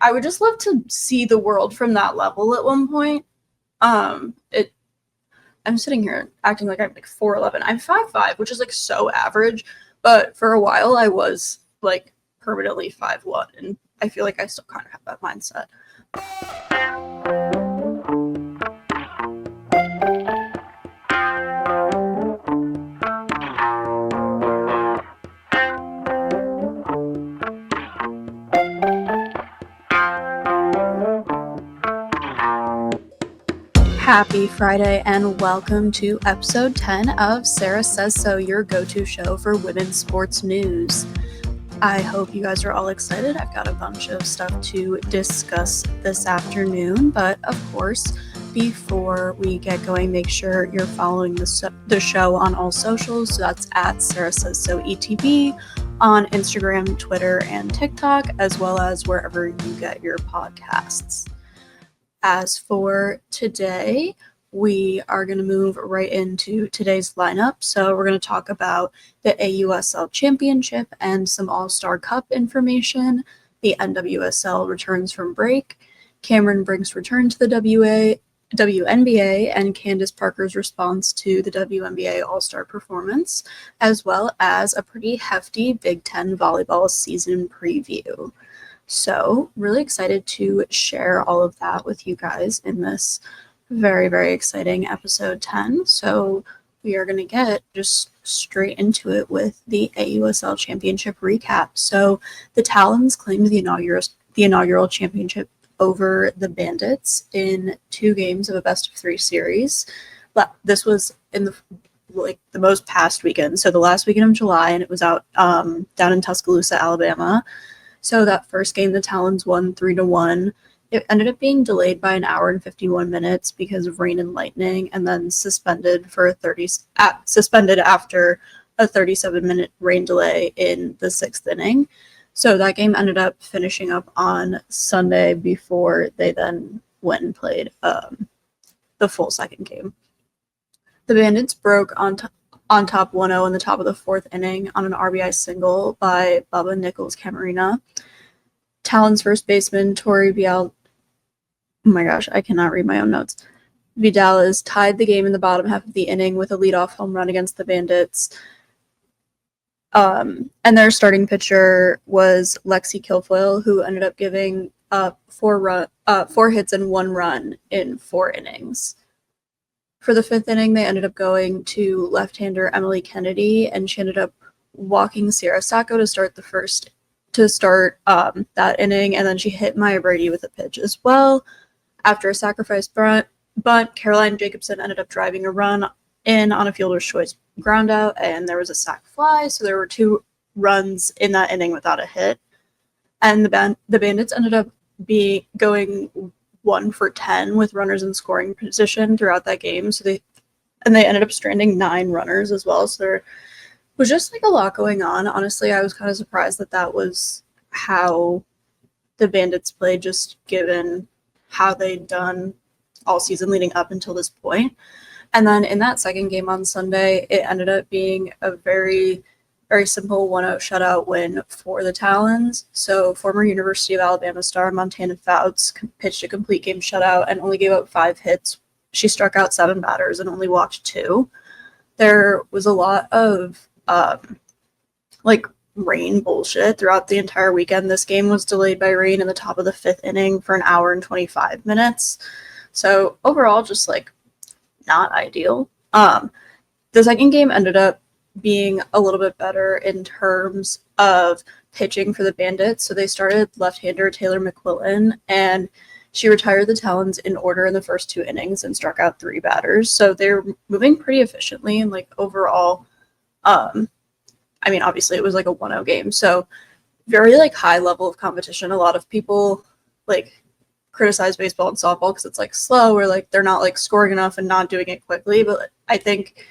I would just love to see the world from that level at one point. I'm sitting here acting like I'm like 4'11". I'm 5'5", which is like so average, but for a while I was like permanently 5'1", and I feel like I still kind of have that mindset. Happy Friday and welcome to episode 10 of Sarah Says So, your go-to show for women's sports news. I hope you guys are all excited. I've got a bunch of stuff to discuss this afternoon, but of course, before we get going, make sure you're following the show on all socials. So that's at Sarah Says So ETB on Instagram, Twitter, and TikTok, as well as wherever you get your podcasts. As for today, we are going to move right into today's lineup. So we're going to talk about the AUSL Championship and some All-Star Cup information. The NWSL returns from break, Cameron Brink's return to the WNBA, and Candace Parker's response to the WNBA All-Star performance, as well as a pretty hefty Big Ten volleyball season preview. So really excited to share all of that with you guys in this very, very exciting episode 10. So we are going to get just straight into it with the AUSL Championship recap. So the Talons claimed the inaugural championship over the Bandits in 2 games of a best-of-3 series. This was in the most past weekend, so the last weekend of July, and it was out down in Tuscaloosa, Alabama. So that first game, the Talons won 3-1. It ended up being delayed by an hour and 51 minutes because of rain and lightning, and then suspended after a 37-minute rain delay in the 6th inning. So that game ended up finishing up on Sunday before they then went and played the full second game. The Bandits broke on top 1-0 in the top of the 4th inning on an RBI single by Bubba Nichols-Camarena. Talons first baseman Tori Vidal, oh my gosh, I cannot read my own notes. Vidal tied the game in the bottom half of the inning with a leadoff home run against the Bandits. And their starting pitcher was Lexi Kilfoyle, who ended up giving up 4 hits and 1 run in 4 innings. For the 5th inning, they ended up going to left-hander Emily Kennedy, and she ended up walking Sierra Sacco to start that inning, and then she hit Maya Brady with a pitch as well. After a sacrifice bunt, Caroline Jacobson ended up driving a run in on a fielder's choice groundout, and there was a sac fly, so there were 2 runs in that inning without a hit. And the Bandits ended up going 1 for 10 with runners in scoring position throughout that game. So they ended up stranding 9 runners as well. So there was just like a lot going on. Honestly, I was kind of surprised that was how the Bandits played, just given how they'd done all season leading up until this point. And then in that second game on Sunday, it ended up being a very, very simple 1-0 shutout win for the Talons. So former University of Alabama star Montana Fouts pitched a complete game shutout and only gave up 5 hits. She struck out 7 batters and only walked 2. There was a lot of rain bullshit throughout the entire weekend. This game was delayed by rain in the top of the 5th inning for an hour and 25 minutes. So overall, just not ideal. The second game ended up being a little bit better in terms of pitching for the Bandits. So they started left-hander Taylor McQuillan, and she retired the Talons in order in the first 2 innings and struck out 3 batters. So they're moving pretty efficiently, and overall, obviously it was a 1-0 game. So very high level of competition. A lot of people criticize baseball and softball because it's slow, or they're not scoring enough and not doing it quickly. But I think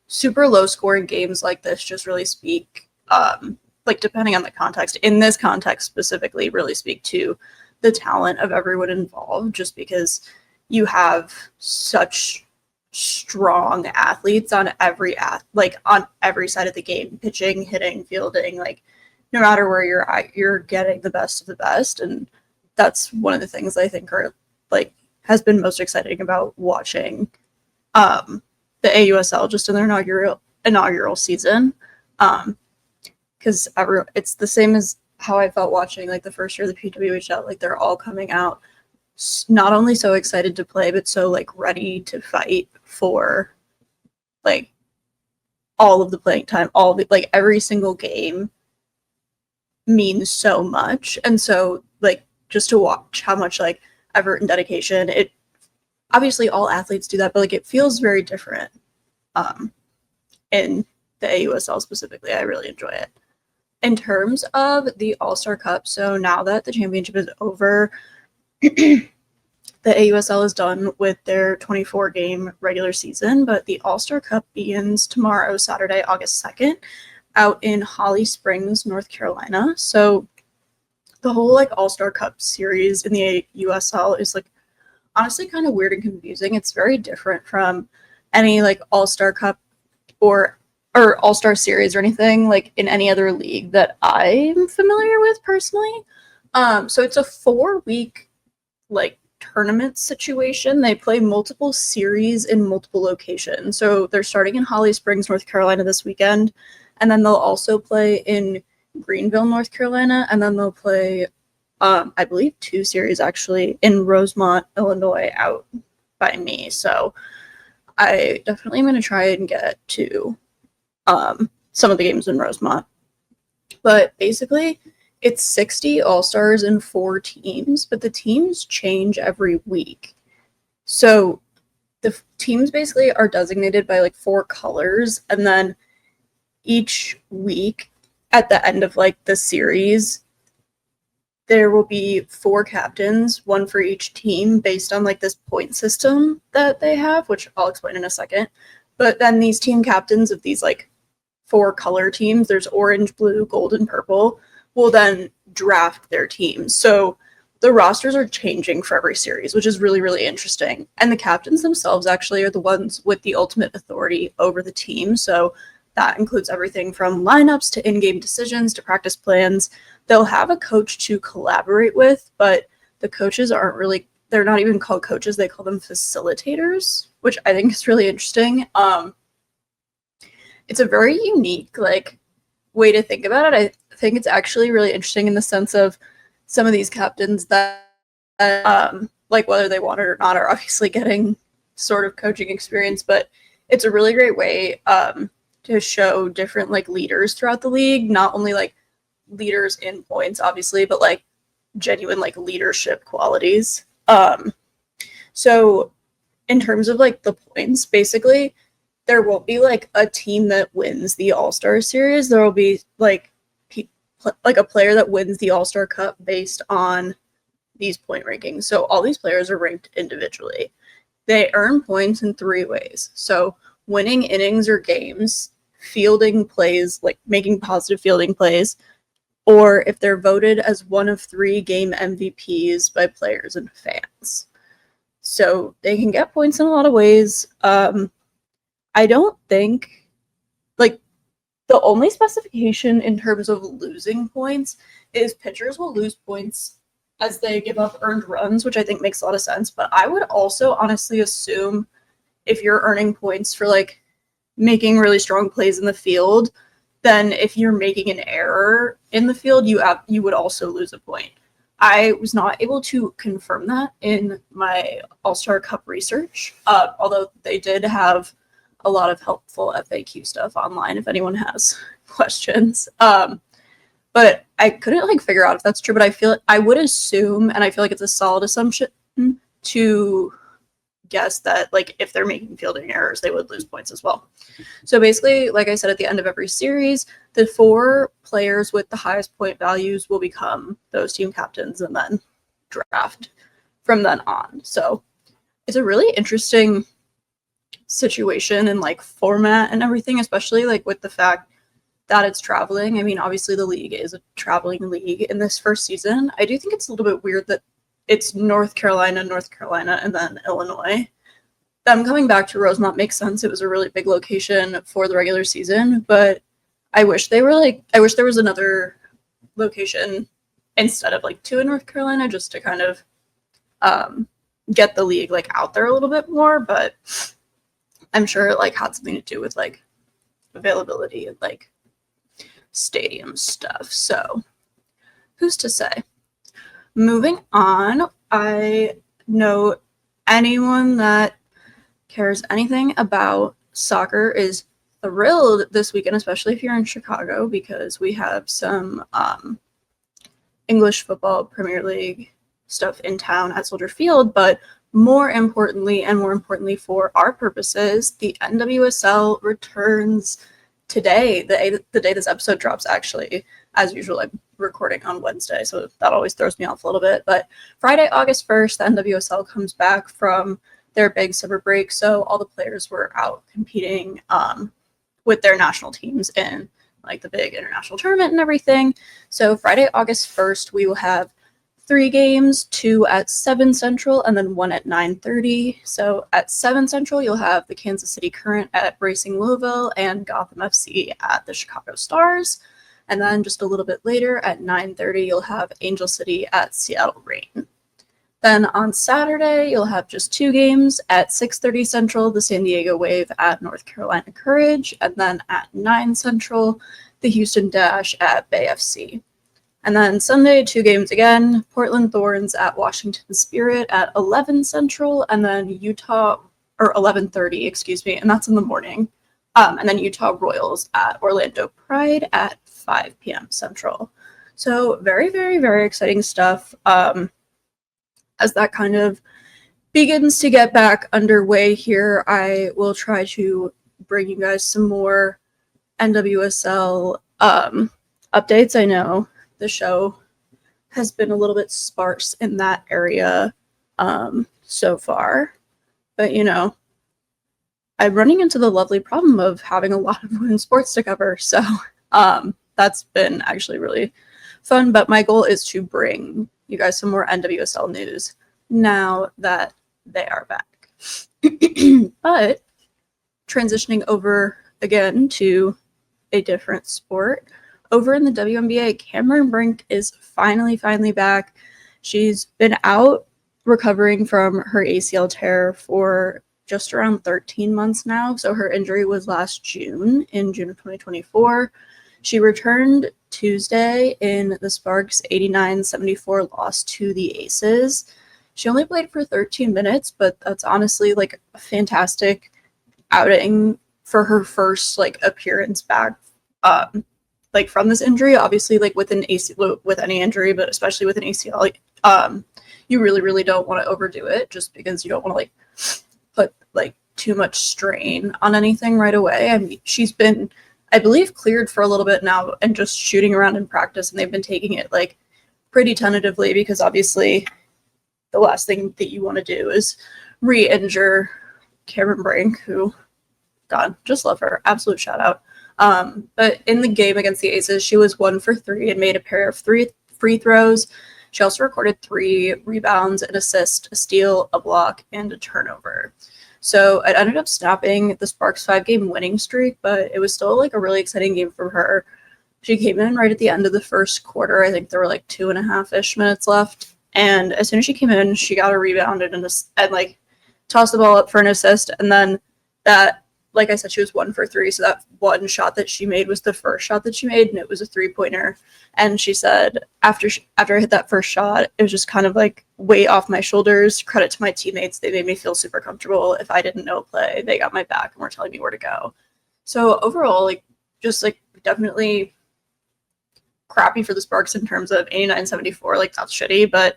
super low scoring games like this just really speak, depending on the context, in this context specifically, really speak to the talent of everyone involved, just because you have such strong athletes on every side of the game, pitching, hitting, fielding, no matter where you're at, you're getting the best of the best. And that's one of the things I think are like has been most exciting about watching the AUSL just in their inaugural season. Because it's the same as how I felt watching like the first year of the PWHL. Like they're all coming out not only so excited to play, but so like ready to fight for like all of the playing time, all the like every single game means so much. And so like just to watch how much like effort and dedication, it obviously all athletes do that, but like it feels very different in the AUSL specifically. I really enjoy it. In terms of the All-Star Cup, so now that the championship is over, the AUSL is done with their 24-game regular season, but the All-Star Cup begins tomorrow, Saturday, August 2nd, out in Holly Springs, North Carolina. So the whole like All-Star Cup series in the AUSL is like honestly kind of weird and confusing. It's very different from any like All-Star Cup or All-Star series or anything like in any other league that I'm familiar with personally. So it's a 4-week like tournament situation. They play multiple series in multiple locations. So they're starting in Holly Springs, North Carolina this weekend, and then they'll also play in Greenville, North Carolina, and then they'll play I believe 2 series actually in Rosemont, Illinois, out by me. So I definitely am going to try and get to some of the games in Rosemont. But basically, it's 60 All-Stars in 4 teams, but the teams change every week. So the teams basically are designated by like 4 colors, and then each week at the end of like the series, there will be 4 captains, 1 for each team based on like this point system that they have, which I'll explain in a second. But then these team captains of these like 4 color teams, there's orange, blue, gold, and purple, will then draft their teams. So the rosters are changing for every series, which is really, really interesting. And the captains themselves actually are the ones with the ultimate authority over the team. So that includes everything from lineups to in-game decisions to practice plans. They'll have a coach to collaborate with, but the coaches aren't really, they're not even called coaches, they call them facilitators, which I think is really interesting. It's a very unique like way to think about it. I think it's actually really interesting in the sense of some of these captains that like whether they want it or not are obviously getting sort of coaching experience, but it's a really great way to show different like leaders throughout the league, not only like leaders in points obviously, but like genuine like leadership qualities. So in terms of like the points, basically there won't be like a team that wins the All-Star series. There will be like a player that wins the All-Star Cup based on these point rankings. So all these players are ranked individually. They earn points in 3 ways. So winning innings or games, fielding plays, like making positive fielding plays, or if they're voted as one of 3 game MVPs by players and fans. So they can get points in a lot of ways. I don't think, like, the only specification in terms of losing points is pitchers will lose points as they give up earned runs, which I think makes a lot of sense. But I would also honestly assume if you're earning points for, like, making really strong plays in the field, then if you're making an error in the field, you would also lose a point. I was not able to confirm that in my All-Star Cup research, although they did have a lot of helpful FAQ stuff online if anyone has questions. But I couldn't like figure out if that's true, but I would assume, and I feel like it's a solid assumption to guess that like if they're making fielding errors, they would lose points as well. So basically, like I said, at the end of every series, the 4 players with the highest point values will become those team captains and then draft from then on. So it's a really interesting situation and like format and everything, especially like with the fact that it's traveling. I mean, obviously the league is a traveling league in this first season. I do think it's a little bit weird that it's North Carolina, and then Illinois. Them coming back to Rosemont makes sense. It was a really big location for the regular season, but I wish there was another location instead of like 2 in North Carolina, just to kind of get the league like out there a little bit more. But I'm sure it like had something to do with like availability and like stadium stuff. So who's to say? Moving on, I know anyone that cares anything about soccer is thrilled this weekend, especially if you're in Chicago, because we have some English football Premier League stuff in town at Soldier Field. But more importantly for our purposes, the NWSL returns today, the day this episode drops. Actually, as usual, I'm recording on Wednesday, so that always throws me off a little bit. But Friday, August 1st, the NWSL comes back from their big summer break, so all the players were out competing with their national teams in like the big international tournament and everything. So Friday, August 1st, we will have 3 games, 2 at 7 Central and then 1 at 9:30. So at 7 Central, you'll have the Kansas City Current at Racing Louisville and Gotham FC at the Chicago Stars. And then just a little bit later at 9:30, you'll have Angel City at Seattle Reign. Then on Saturday, you'll have just 2 games. At 6:30 Central, the San Diego Wave at North Carolina Courage. And then at 9 Central, the Houston Dash at Bay FC. And then Sunday, 2 games again. Portland Thorns at Washington Spirit at 11 Central. And then 11:30, and that's in the morning. And then Utah Royals at Orlando Pride at 5 p.m. Central. So very, very, very exciting stuff. As that kind of begins to get back underway here, I will try to bring you guys some more NWSL updates. I know the show has been a little bit sparse in that area so far, but you know, I'm running into the lovely problem of having a lot of women's sports to cover, so that's been actually really fun. But my goal is to bring you guys some more NWSL news now that they are back. But transitioning over again to a different sport, over in the WNBA, Cameron Brink is finally back. She's been out recovering from her ACL tear for just around 13 months now. So her injury was last June, in June of 2024. She returned Tuesday in the Sparks' 89-74 loss to the Aces. She only played for 13 minutes, but that's honestly like a fantastic outing for her first like appearance back like from this injury. Obviously, like with any injury, but especially with an ACL, you really don't want to overdo it, just because you don't want to like put like too much strain on anything right away. I mean, she's been, I believe, cleared for a little bit now and just shooting around in practice, and they've been taking it like pretty tentatively, because obviously the last thing that you want to do is re-injure Cameron Brink, who, God, just love her, absolute shout out. But in the game against the Aces, she was 1 for 3 and made a pair of 3 free throws. She also recorded 3 rebounds, an assist, a steal, a block, and a turnover. So it ended up snapping the Sparks' 5-game winning streak, but it was still like a really exciting game for her. She came in right at the end of the first quarter. I think there were like 2.5-ish minutes left. And as soon as she came in, she got a rebound and like tossed the ball up for an assist. And then that, like I said, she was 1 for 3. So that one shot that she made was the first shot that she made, and it was a 3-pointer. And she said, after I hit that first shot, it was just kind of like weight off my shoulders. Credit to my teammates. They made me feel super comfortable. If I didn't know a play, they got my back and were telling me where to go. So overall, like, just like definitely crappy for the Sparks in terms of 89-74. Like, that's shitty, but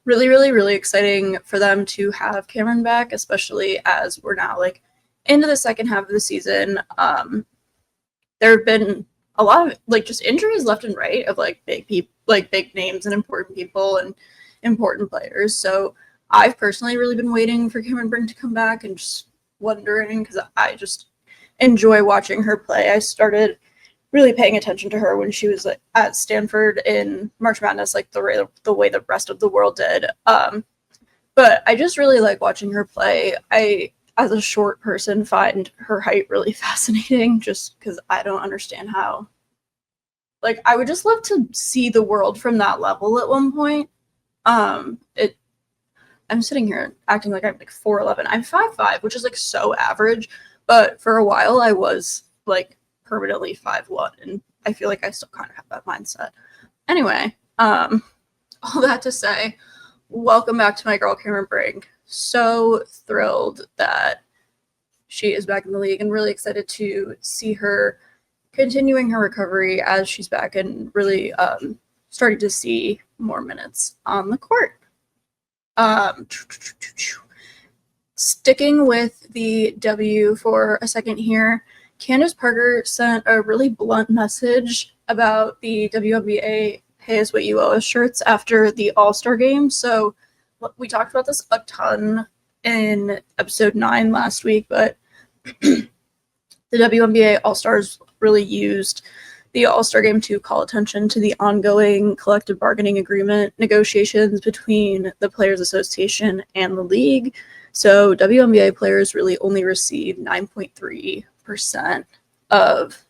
really exciting for them to have Cameron back, especially as we're now like into the second half of the season. There have been a lot of like just injuries left and right of like big people, like big names and important people and important players. So I've personally really been waiting for Cameron Brink to come back and just wondering, because I just enjoy watching her play. I started really paying attention to her when she was like, at Stanford in March Madness, like the way the rest of the world did. But I just really like watching her play. I, as a short person, find her height really fascinating, just because I don't understand how like, I would just love to see the world from that level at one point. I'm sitting here acting like I'm like 4'11". I'm 5'5", which is like so average, but for a while I was like permanently 5'1", and I feel like I still kind of have that mindset. Anyway, all that to say, welcome back to my girl Cameron Brink. So thrilled that she is back in the league and really excited to see her continuing her recovery as she's back and really starting to see more minutes on the court. Sticking with the W for a second here, Candace Parker sent a really blunt message about the WNBA Pay Us What You Owe Us shirts after the All-Star game. So we talked about this a ton in episode 9 last week, but the WNBA All-Stars really used the All-Star game to call attention to the ongoing collective bargaining agreement negotiations between the Players Association and the league. So WNBA players really only receive 9.3% of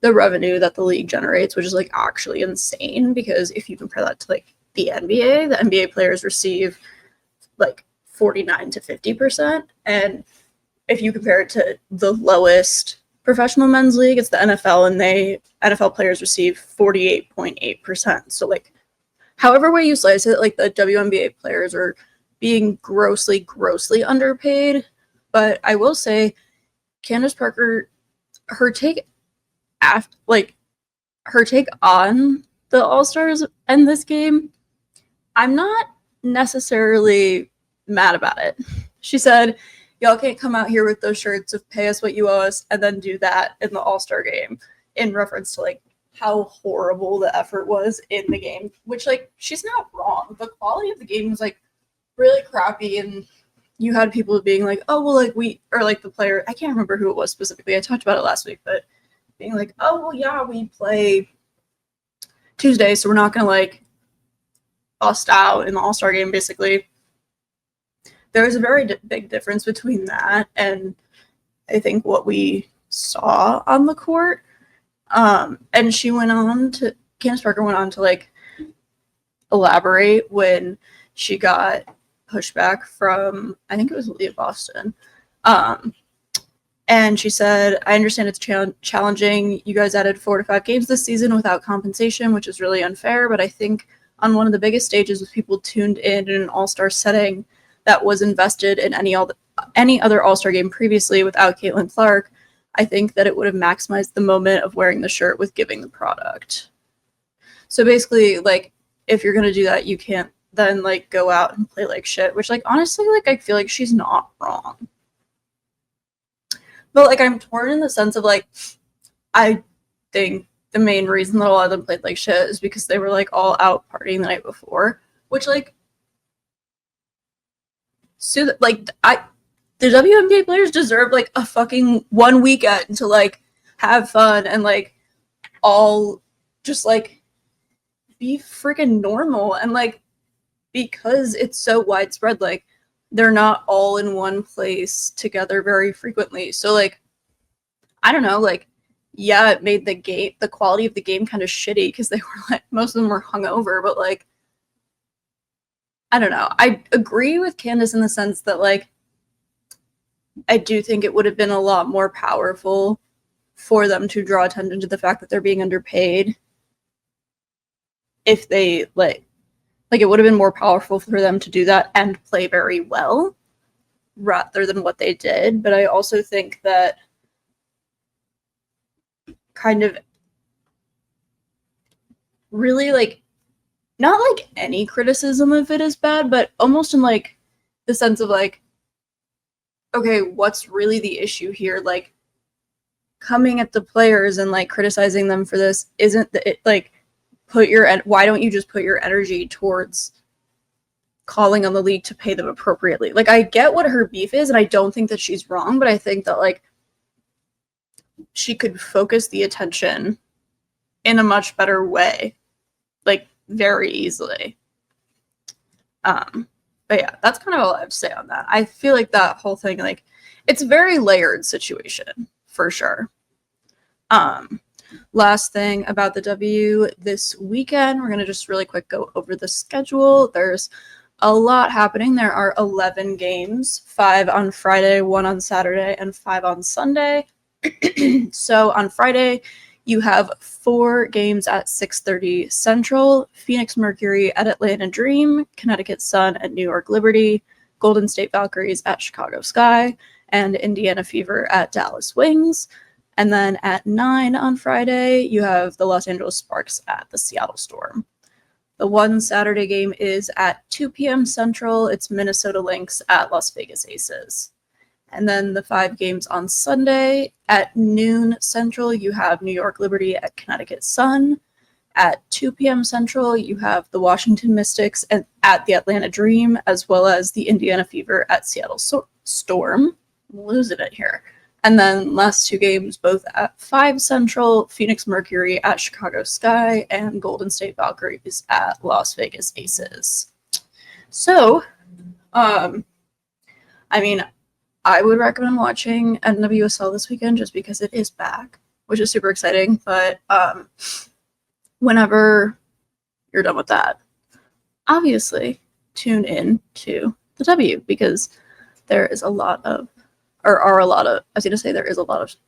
the revenue that the league generates, which is like actually insane, because if you compare that to like the NBA players receive like 49 to 50%, and if you compare it to the lowest professional men's league, it's the NFL, and NFL players receive 48.8%. So like, however way you slice it, like the WNBA players are being grossly underpaid. But I will say, Candace Parker, her take on the All-Stars and this game, I'm not necessarily mad about it. She said, y'all can't come out here with those shirts of Pay Us What You Owe Us and then do that in the All-Star game, in reference to like how horrible the effort was in the game, which like she's not wrong. The quality of the game was like really crappy, and you had people being like, oh well, like the player, I can't remember who it was specifically, I talked about it last week, but being like, oh well, yeah, we play Tuesday, so we're not gonna like bust out in the All-Star game. Basically, there is a very big difference between that and I think what we saw on the court. And Candace Parker went on to like elaborate when she got pushback from, I think it was Leah Boston. And she said, I understand it's challenging. You guys added 4 to 5 games this season without compensation, which is really unfair. But I think on one of the biggest stages with people tuned in an all-star setting that was invested in any other all-star game previously without Caitlin Clark, I think that it would have maximized the moment of wearing the shirt with giving the product. So basically, like, if you're going to do that, you can't then, like, go out and play like shit, which, like, honestly, like, I feel like she's not wrong. But, like, I'm torn in the sense of, like, I think the main reason that a lot of them played like shit is because they were, like, all out partying the night before, which, like, so, like, the WNBA players deserve, like, a fucking one weekend to, like, have fun and, like, all just, like, be freaking normal. And, like, because it's so widespread, like, they're not all in one place together very frequently. So, like, I don't know, like, yeah, it made the quality of the game kind of shitty because they were, like, most of them were hungover, but, like, I don't know. I agree with Candace in the sense that, like, I do think it would have been a lot more powerful for them to draw attention to the fact that they're being underpaid if they, like it would have been more powerful for them to do that and play very well rather than what they did. But I also think that kind of really, like, not like any criticism of it is bad, but almost in, like, the sense of, like, okay, what's really the issue here? Like, coming at the players and, like, criticizing them for this isn't like, why don't you just put your energy towards calling on the league to pay them appropriately? Like, I get what her beef is, and I don't think that she's wrong, but I think that, like, she could focus the attention in a much better way, like, very easily. But yeah, that's kind of all I have to say on that. I feel like that whole thing, like, it's a very layered situation for sure. last thing about the W this weekend, we're going to just really quick go over the schedule. There's a lot happening. There are 11 games, 5 on Friday, 1 on Saturday, and 5 on Sunday. So on Friday, you have 4 games at 6:30 Central, Phoenix Mercury at Atlanta Dream, Connecticut Sun at New York Liberty, Golden State Valkyries at Chicago Sky, and Indiana Fever at Dallas Wings. And then at 9 on Friday, you have the Los Angeles Sparks at the Seattle Storm. The one Saturday game is at 2 p.m. Central. It's Minnesota Lynx at Las Vegas Aces. And then the 5 games on Sunday at noon Central, you have New York Liberty at Connecticut Sun. At 2 p.m. Central, you have the Washington Mystics at the Atlanta Dream, as well as the Indiana Fever at Seattle Storm. I'm losing it here. And then last 2 games, both at 5 Central, Phoenix Mercury at Chicago Sky, and Golden State Valkyries at Las Vegas Aces. So, I would recommend watching NWSL this weekend just because it is back, which is super exciting. But whenever you're done with that, obviously tune in to the W, because there is a lot of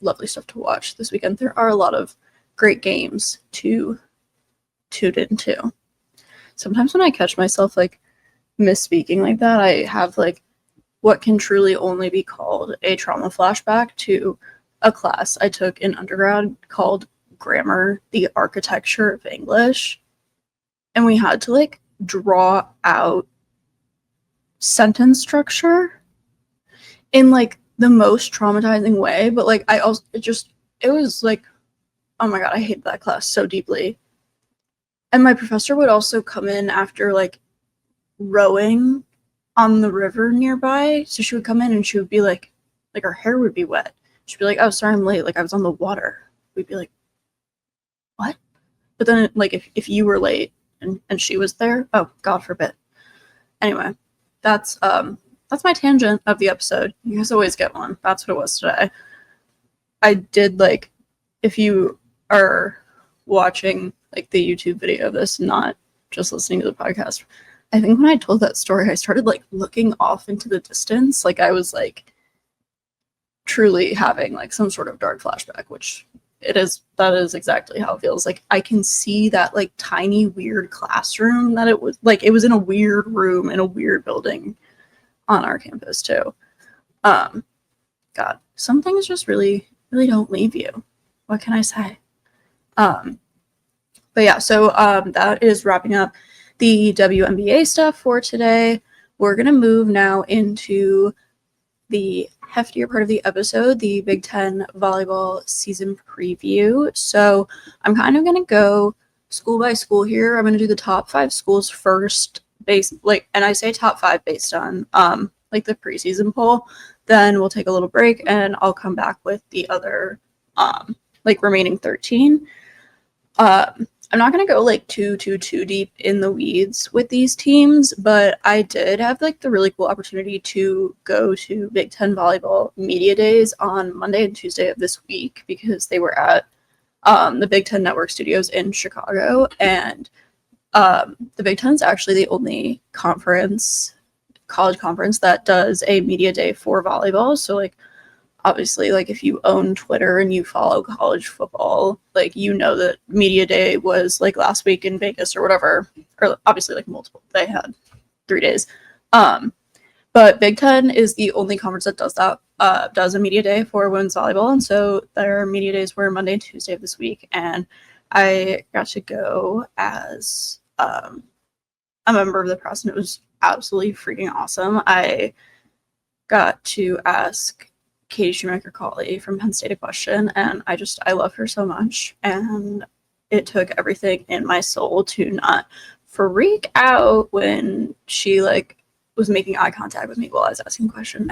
lovely stuff to watch this weekend. There are a lot of great games to tune into. Sometimes when I catch myself misspeaking like that, I have what can truly only be called a trauma flashback to a class I took in undergrad called Grammar, the Architecture of English. And we had to draw out sentence structure in the most traumatizing way, but it was oh my god, I hate that class so deeply. And my professor would also come in after rowing on the river nearby, so she would come in and she would be her hair would be wet. She'd be like, "Oh, sorry, I'm late. I was on the water." We'd be like, "What?" But then if you were late and she was there, oh, God forbid. Anyway, that's my tangent of the episode. You guys always get one. That's what it was today. I did if you are watching the YouTube video of this, not just listening to the podcast, I think when I told that story, I started looking off into the distance. I was truly having some sort of dark flashback, which that is exactly how it feels. I can see that tiny weird classroom that it was it was in a weird room in a weird building on our campus too. God, some things just really don't leave you. What can I say? But yeah, so that is wrapping up the WNBA stuff for today. We're gonna move now into the heftier part of the episode, the Big Ten volleyball season preview. So I'm kind of gonna go school by school here. I'm gonna do the top 5 schools first, and I say top 5 based on the preseason poll. Then we'll take a little break and I'll come back with the other remaining 13. I'm not gonna go too deep in the weeds with these teams, but I did have the really cool opportunity to go to Big Ten volleyball media days on Monday and Tuesday of this week, because they were at the Big Ten Network studios in Chicago, and the Big Ten is actually the only college conference that does a media day for volleyball. So obviously if you own Twitter and you follow college football, you know that media day was last week in Vegas or whatever, or obviously multiple, they had 3 days. But Big Ten is the only conference that does that, does a media day for women's volleyball, and so their media days were Monday and Tuesday of this week, and I got to go as a member of the press, and it was absolutely freaking awesome. I got to ask Katie Schumacher-Cawley from Penn State a question, and I love her so much, and it took everything in my soul to not freak out when she was making eye contact with me while I was asking a question.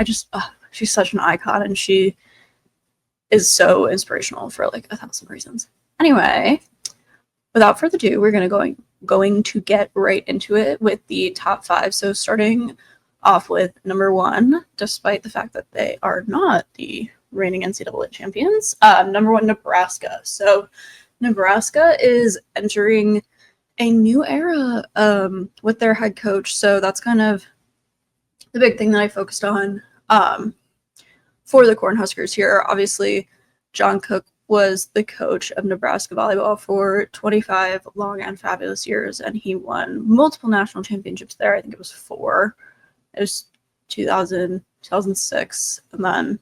She's such an icon, and she is so inspirational for 1,000 reasons. Anyway, without further ado, we're going to get right into it with the top 5. So starting off with number 1, despite the fact that they are not the reigning NCAA champions. Number 1, Nebraska. So Nebraska is entering a new era with their head coach. So that's kind of the big thing that I focused on for the Cornhuskers here. Obviously, John Cook was the coach of Nebraska volleyball for 25 long and fabulous years, and he won multiple national championships there. I think it was 4. It was 2000, 2006, and then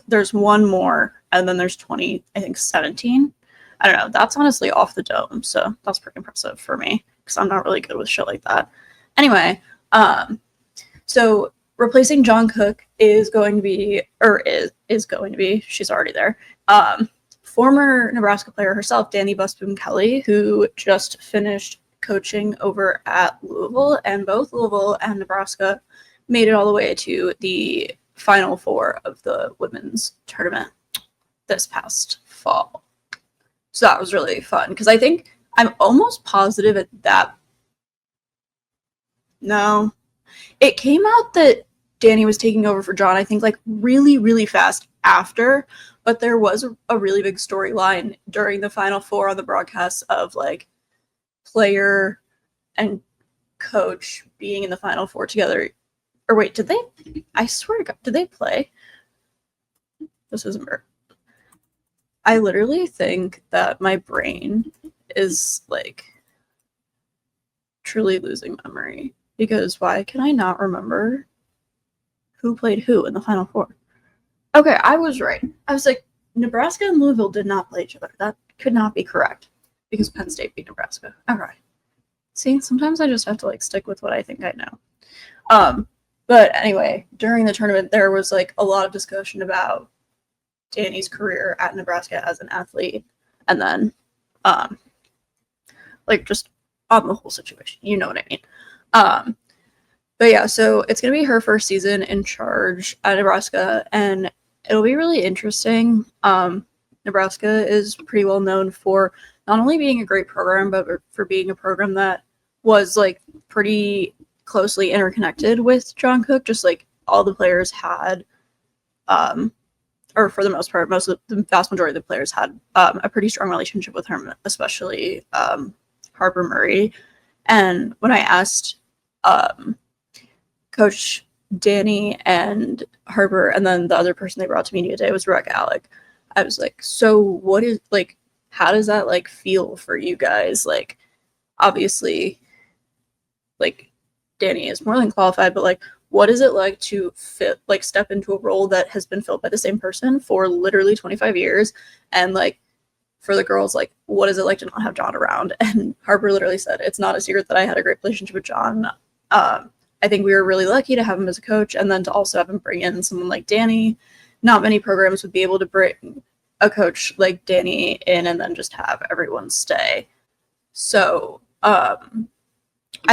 there's one more, and then there's 2017. I don't know. That's honestly off the dome, so that's pretty impressive for me because I'm not really good with shit like that. Anyway, so replacing John Cook is going to be, she's already there, former Nebraska player herself, Dani Busboom-Kelly, who just finished coaching over at Louisville, and both Louisville and Nebraska made it all the way to the Final Four of the women's tournament this past fall. So that was really fun because I think I'm almost positive at that. No, it came out that Dani was taking over for John, I think, like really, really fast after, but there was a really big storyline during the Final Four on the broadcast of like player and coach being in the Final Four together. Or wait, did they? I swear to God, did they play? This isn't. I literally think that my brain is like truly losing memory because why can I not remember who played who in the Final Four? Okay, I was right. I was like, Nebraska and Louisville did not play each other. That could not be correct because Penn State beat Nebraska. All right. See, sometimes I just have to like stick with what I think I know. But anyway, during the tournament, there was like a lot of discussion about Dani's career at Nebraska as an athlete, and then like just on the whole situation. You know what I mean? But yeah, so it's gonna be her first season in charge at Nebraska, and it'll be really interesting. Nebraska is pretty well known for not only being a great program, but for being a program that was like pretty closely interconnected with John Cook. Just like all the players had, or for the most part, the vast majority of the players had a pretty strong relationship with him, especially Harper Murray. And when I asked Coach Dani and Harper, and then the other person they brought to media day was Rick Alec, I was like, so what is, like, how does that, like, feel for you guys? Like, obviously, like, Dani is more than qualified, but, like, what is it like to step into a role that has been filled by the same person for literally 25 years? And, like, for the girls, like, what is it like to not have John around? And Harper literally said, it's not a secret that I had a great relationship with John. I think we were really lucky to have him as a coach, and then to also have him bring in someone like Dani. Not many programs would be able to bring a coach like Dani in and then just have everyone stay. So I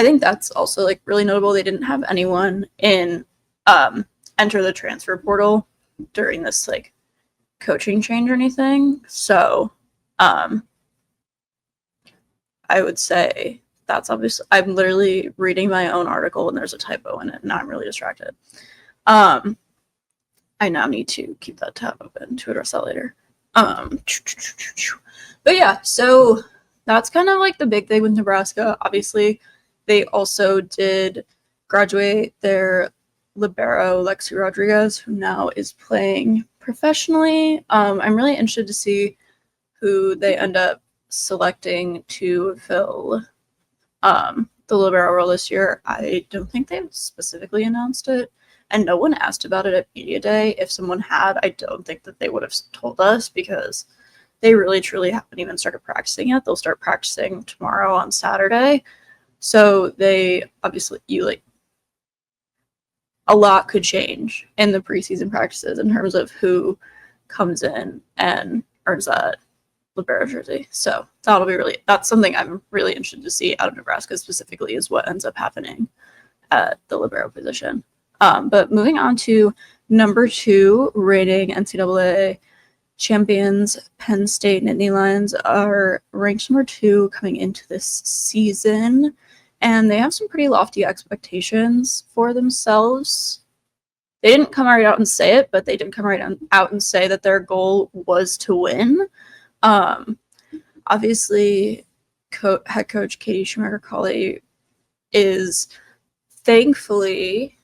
think that's also like really notable. They didn't have anyone in enter the transfer portal during this like coaching change or anything. So I would say that's obviously, I'm literally reading my own article and there's a typo in it and I'm really distracted. I now need to keep that tab open to address that later. But yeah, so that's kind of like the big thing with Nebraska. Obviously, they also did graduate their libero, Lexi Rodriguez, who now is playing professionally. I'm really interested to see who they end up selecting to fill the libero role this year. I don't think they've specifically announced it, and no one asked about it at media day. If someone had, I don't think that they would have told us because they really truly haven't even started practicing yet. They'll start practicing tomorrow on Saturday. So they obviously, a lot could change in the preseason practices in terms of who comes in and earns that libero jersey. So that's something I'm really interested to see out of Nebraska specifically, is what ends up happening at the libero position. But moving on to number 2, rating NCAA champions, Penn State Nittany Lions are ranked number 2 coming into this season, and they have some pretty lofty expectations for themselves. they didn't come right out and say it, but they did come right out and say that their goal was to win. Obviously, head coach Katie Schumacher-Cauley is thankfully,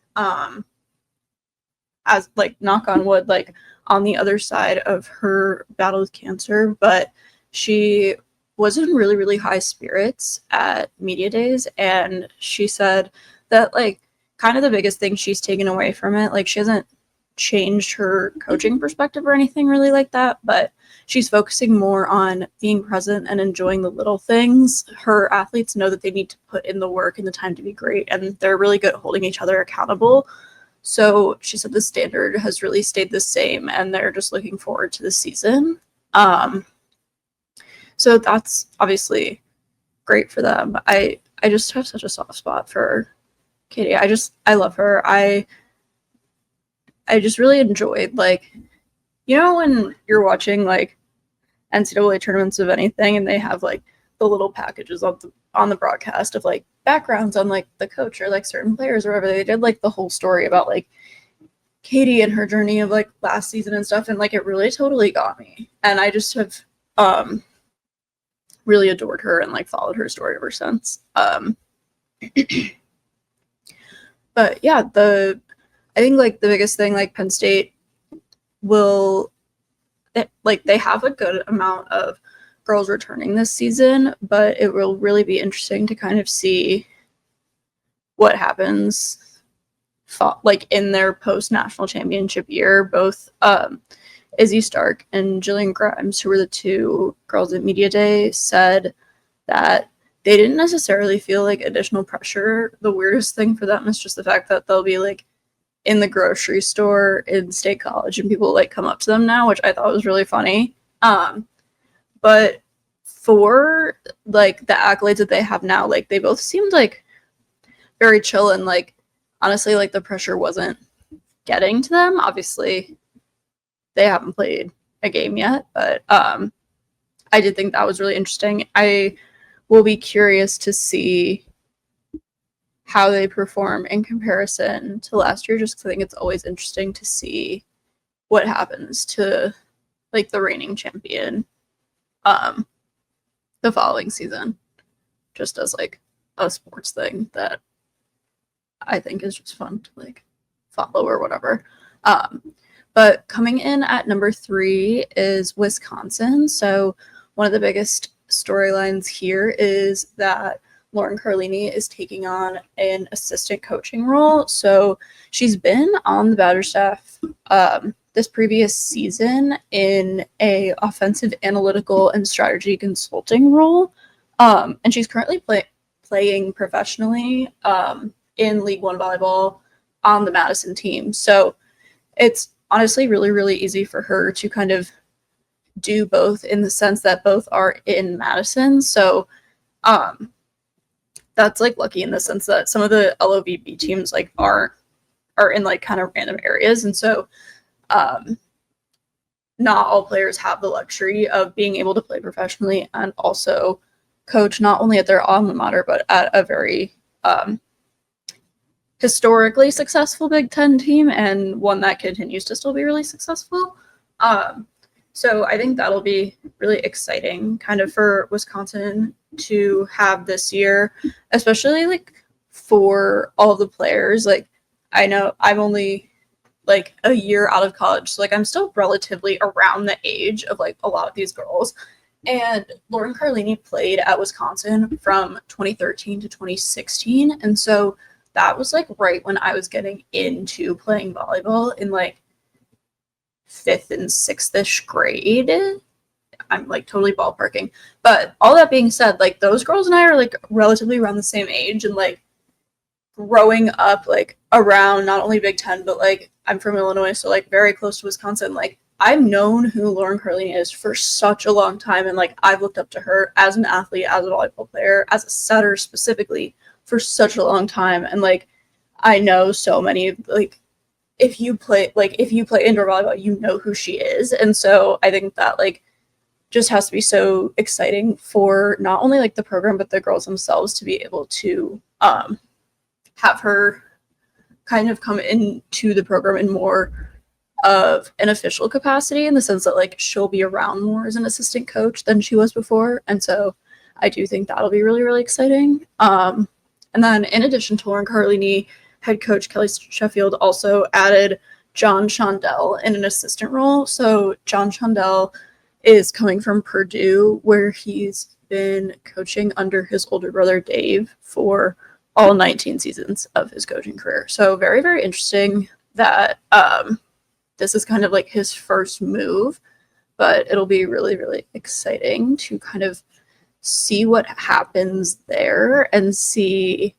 as like knock on wood, like on the other side of her battle with cancer, but she was in really, really high spirits at media days, and she said that like kind of the biggest thing she's taken away from it, like she hasn't changed her coaching perspective or anything really like that, but she's focusing more on being present and enjoying the little things. Her athletes know that they need to put in the work and the time to be great, and they're really good at holding each other accountable. So she said the standard has really stayed the same, and they're just looking forward to the season. So that's obviously great for them. I just have such a soft spot for Katie. I love her. I just really enjoyed, like, you know, when you're watching like NCAA tournaments of anything and they have like the little packages on the broadcast of like backgrounds on like the coach or like certain players or whatever, they did like the whole story about like Katie and her journey of like last season and stuff, and like it really totally got me, and I just have really adored her and like followed her story ever since. But yeah, I think like the biggest thing, like Penn State will, like they have a good amount of girls returning this season, but it will really be interesting to kind of see what happens like in their post-national championship year. Both Izzy Stark and Jillian Grimes, who were the two girls at Media Day, said that they didn't necessarily feel like additional pressure. The weirdest thing for them is just the fact that they'll be like in the grocery store in State College and people like come up to them now, which I thought was really funny. But for like the accolades that they have now, like they both seemed like very chill, and like honestly, like the pressure wasn't getting to them. Obviously, they haven't played a game yet, but I did think that was really interesting. I will be curious to see how they perform in comparison to last year, just because I think it's always interesting to see what happens to like the reigning champion the following season, just as like a sports thing that I think is just fun to like follow or whatever. But coming in at number 3 is Wisconsin. So one of the biggest storylines here is that Lauren Carlini is taking on an assistant coaching role. So she's been on the Badger staff this previous season in a offensive analytical and strategy consulting role. And she's currently playing professionally in League One volleyball on the Madison team. So it's honestly really, really easy for her to kind of do both, in the sense that both are in Madison. So that's like lucky in the sense that some of the LOVB teams like are in like kind of random areas, and so not all players have the luxury of being able to play professionally and also coach not only at their alma mater but at a very historically successful Big Ten team, and one that continues to still be really successful. So I think that'll be really exciting kind of for Wisconsin to have this year, especially like for all of the players. Like I know I'm only like a year out of college, so like I'm still relatively around the age of like a lot of these girls. And Lauren Carlini played at Wisconsin from 2013 to 2016. And so that was like right when I was getting into playing volleyball in like 5th and 6th-ish grade. I'm like totally ballparking. But all that being said, like those girls and I are like relatively around the same age, and like growing up like around not only Big Ten, but like I'm from Illinois, so like very close to Wisconsin. Like I've known who Lauren Carlini is for such a long time, and like I've looked up to her as an athlete, as a volleyball player, as a setter specifically for such a long time. And like I know so many, like if you play indoor volleyball, you know who she is. And so I think that like just has to be so exciting for not only like the program but the girls themselves to be able to have her kind of come into the program in more of an official capacity, in the sense that like she'll be around more as an assistant coach than she was before. And so I do think that'll be really, really exciting. And then in addition to Lauren Carlini, head coach Kelly Sheffield also added John Shondell in an assistant role. So John Shondell is coming from Purdue, where he's been coaching under his older brother Dave for all 19 seasons of his coaching career. So very, very interesting that this is kind of like his first move, but it'll be really, really exciting to kind of see what happens there and see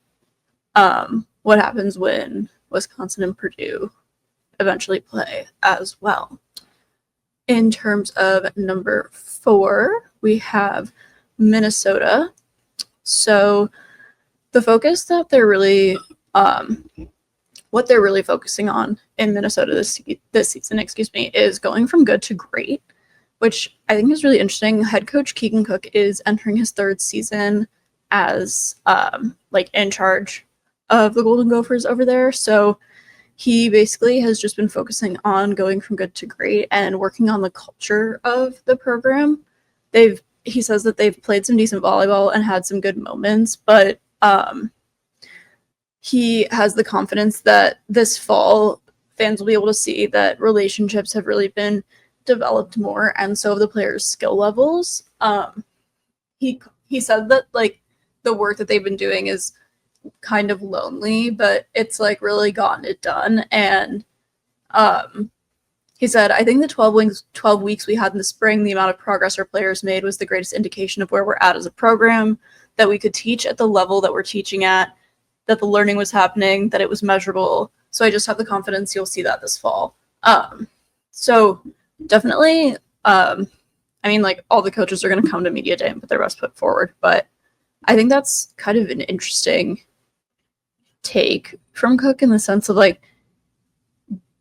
what happens when Wisconsin and Purdue eventually play as well. In terms of number 4, we have Minnesota. So the focus that they're really, what they're really focusing on in Minnesota this season, is going from good to great, which I think is really interesting. Head coach Keegan Cook is entering his 3rd season as like in charge of the Golden Gophers over there. So he basically has just been focusing on going from good to great and working on the culture of the program. He says that they've played some decent volleyball and had some good moments, but he has the confidence that this fall fans will be able to see that relationships have really been developed more, and so have the players' skill levels. He said that like the work that they've been doing is kind of lonely, but it's like really gotten it done. And he said, I think the 12 weeks we had in the spring, the amount of progress our players made was the greatest indication of where we're at as a program, that we could teach at the level that we're teaching at, that the learning was happening, that it was measurable. So I just have the confidence you'll see that this fall. So definitely, I mean, like all the coaches are going to come to media day and put their best foot forward, but I think that's kind of an interesting take from Cook, in the sense of like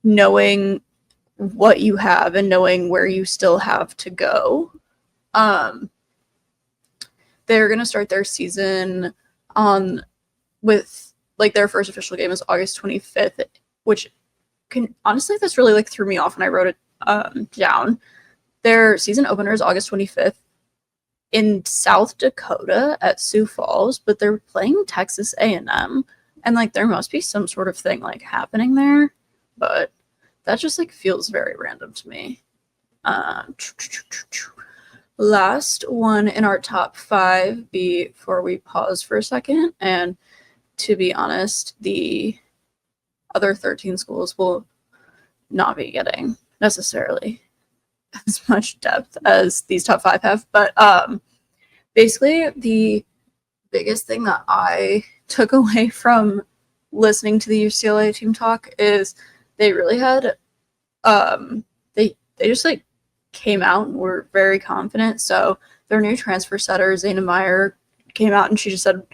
knowing what you have and knowing where you still have to go. They're going to start their season with like their first official game is August 25th, which honestly, this really like threw me off when I wrote it down. Their season opener is August 25th in South Dakota at Sioux Falls, but they're playing Texas A&M, and like there must be some sort of thing like happening there, but that just like feels very random to me. Last one in our top 5 before we pause for a second, and to be honest, the other 13 schools will not be getting necessarily as much depth as these top 5 have, but basically the biggest thing that I took away from listening to the UCLA team talk is they really had they just like came out and were very confident. So their new transfer setter, Zaina Meyer, came out and she just said,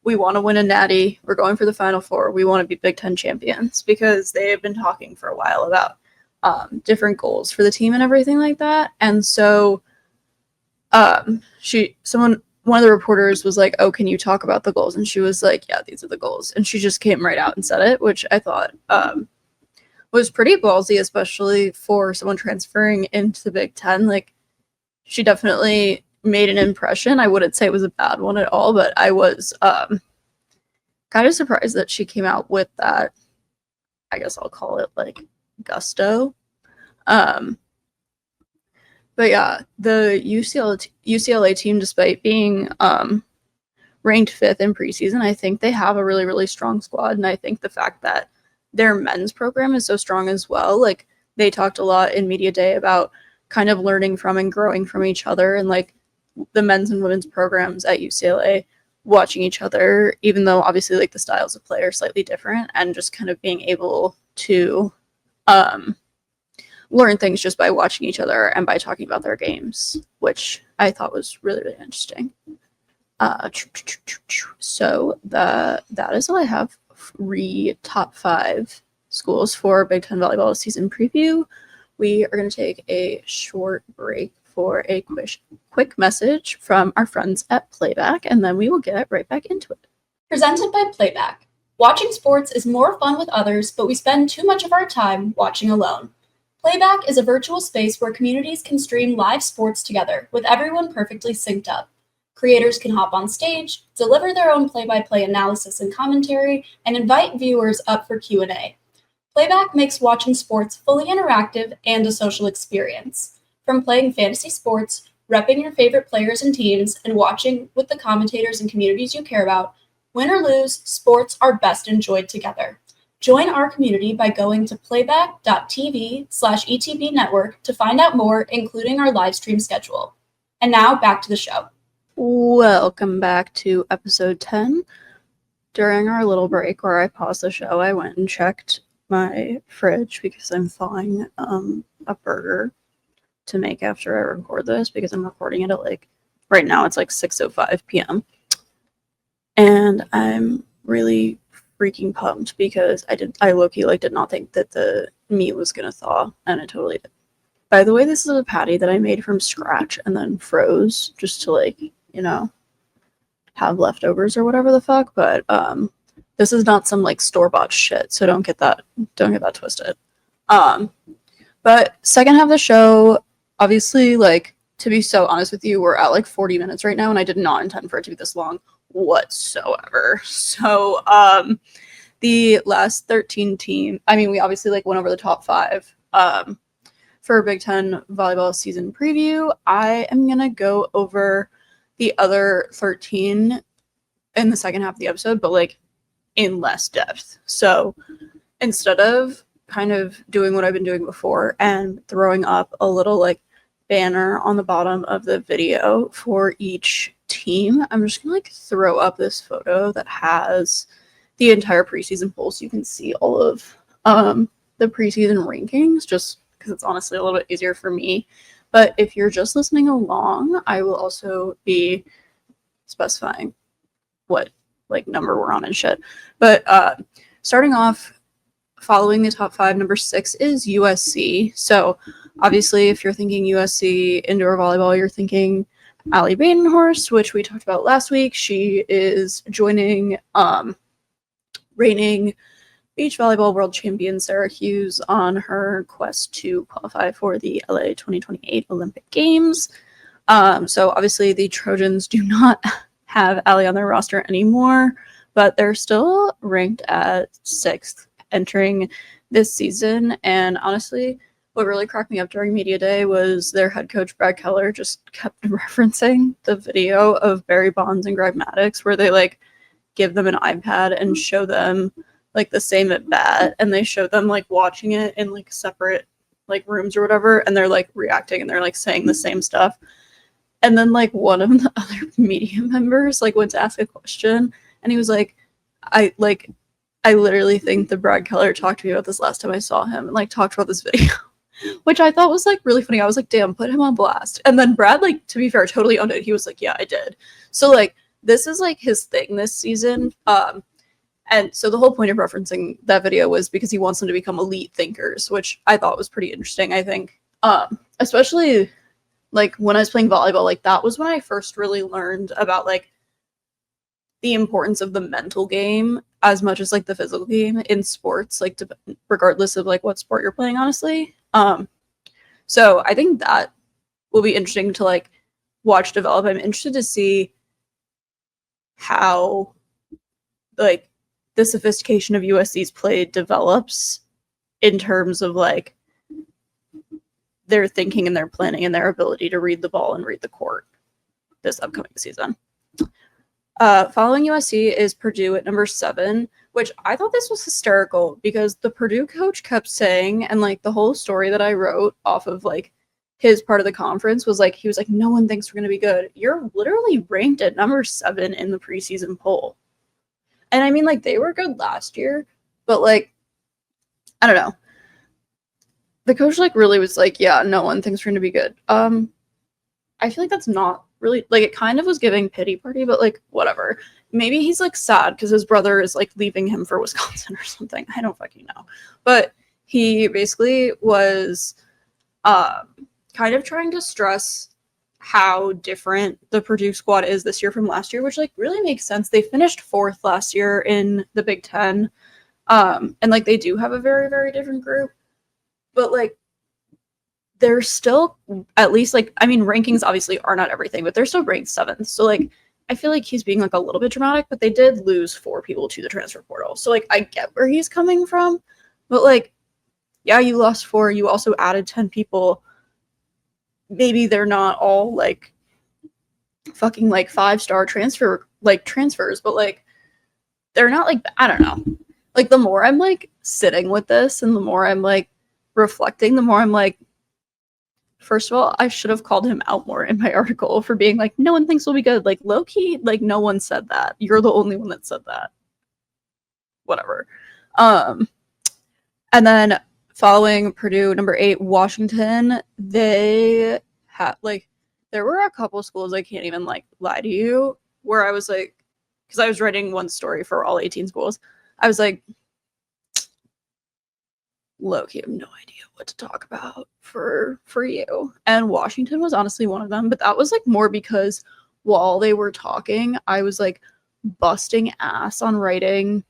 we want to win a natty, we're going for the Final Four, we want to be Big Ten champions, because they have been talking for a while about different goals for the team and everything like that. And so one of the reporters was like, oh, can you talk about the goals? And she was like, yeah, these are the goals. And she just came right out and said it, which I thought was pretty ballsy, especially for someone transferring into the Big Ten. Like, she definitely made an impression. I wouldn't say it was a bad one at all, but I was kind of surprised that she came out with that, I guess I'll call it like gusto. But yeah, the UCLA team, despite being ranked 5th in preseason, I think they have a really, really strong squad. And I think the fact that their men's program is so strong as well, like they talked a lot in media day about kind of learning from and growing from each other, and like the men's and women's programs at UCLA watching each other, even though obviously like the styles of play are slightly different, and just kind of being able to learn things just by watching each other and by talking about their games, which I thought was really, really interesting. So that is all I have for top 5 schools for Big Ten volleyball season preview. We are going to take a short break for a quick message from our friends at Playback, and then we will get right back into it. Presented by Playback. Watching sports is more fun with others, but we spend too much of our time watching alone. Playback is a virtual space where communities can stream live sports together, with everyone perfectly synced up. Creators can hop on stage, deliver their own play-by-play analysis and commentary, and invite viewers up for Q&A. Playback makes watching sports fully interactive and a social experience. From playing fantasy sports, repping your favorite players and teams, and watching with the commentators and communities you care about, win or lose, sports are best enjoyed together. Join our community by going to playback.tv/ETB network to find out more, including our live stream schedule. And now back to the show. Welcome back to episode 10. During our little break where I paused the show, I went and checked my fridge because I'm thawing a burger to make after I record this, because I'm recording it at right now it's 6:05 p.m. And I'm really freaking pumped because I low-key did not think that the meat was gonna thaw, and it totally did. By the way, this is a patty that I made from scratch and then froze just to have leftovers or whatever the fuck, but this is not some store-bought shit, so don't get that twisted. But second half of the show, obviously, to be so honest with you, we're at 40 minutes right now, and I did not intend for it to be this long whatsoever. So the last 13 team, we obviously went over the top 5 for Big Ten volleyball season preview. I am gonna go over the other 13 in the second half of the episode, but in less depth. So instead of kind of doing what I've been doing before and throwing up a little banner on the bottom of the video for each team, I'm just gonna throw up this photo that has the entire preseason poll, so you can see all of the preseason rankings, just because it's honestly a little bit easier for me. But if you're just listening along, I will also be specifying what number we're on and shit. But starting off, following the top 5, number 6 is USC. So obviously, if you're thinking USC indoor volleyball, you're thinking Allie Badenhorst, which we talked about last week. She is joining reigning beach volleyball world champion Sarah Hughes on her quest to qualify for the LA 2028 Olympic Games. So obviously the Trojans do not have Allie on their roster anymore, but they're still ranked at 6th entering this season. And honestly, what really cracked me up during media day was their head coach Brad Keller just kept referencing the video of Barry Bonds and Greg Maddux where they give them an iPad and show them the same at bat, and they show them watching it in separate rooms or whatever, and they're reacting and they're saying the same stuff. And then one of the other media members went to ask a question, and he was I literally think that Brad Keller talked to me about this last time I saw him and talked about this video. Which I thought was really funny. I was damn, put him on blast. And then Brad, to be fair, totally owned it. He was yeah, I did. So this is his thing this season. And so the whole point of referencing that video was because he wants them to become elite thinkers, which I thought was pretty interesting. I think especially when I was playing volleyball, that was when I first really learned about the importance of the mental game as much as the physical game in sports, regardless of what sport you're playing, honestly. So I think that will be interesting to watch develop. I'm interested to see how the sophistication of USC's play develops in terms of their thinking and their planning and their ability to read the ball and read the court this upcoming season. Following USC is Purdue at number 7, which I thought this was hysterical because the Purdue coach kept saying, and the whole story that I wrote off of his part of the conference was he was no one thinks we're going to be good. You're literally ranked at number 7 in the preseason poll. And they were good last year, but I don't know. The coach really was yeah, no one thinks we're going to be good. I feel that's not really it kind of was giving pity party, but whatever. Maybe he's sad because his brother is leaving him for Wisconsin or something. I don't fucking know. But he basically was kind of trying to stress how different the Purdue squad is this year from last year, which like really makes sense. They finished 4th last year in the Big Ten. And like they do have a very, very different group, but like they're still at least like, I mean, rankings obviously are not everything, but they're still ranked 7th. So like I feel like he's being like a little bit dramatic, but they did lose 4 people to the transfer portal. So like I get where he's coming from, but like, yeah, you lost 4, you also added 10 people. Maybe they're not all like fucking like 5-star transfers, but like they're not like, I don't know. Like the more I'm like sitting with this and the more I'm like reflecting, the more I'm like, first of all, I should have called him out more in my article for being like, no one thinks we'll be good. Like low key, like no one said that. You're the only one that said that. Whatever. And then following Purdue, number 8, Washington, they had like, there were a couple schools, I can't even like lie to you, where I was like, because I was writing one story for all 18 schools. I was like, low-key, I have no idea what to talk about for you. And Washington was honestly one of them, but that was like more because while they were talking, I was like busting ass on writing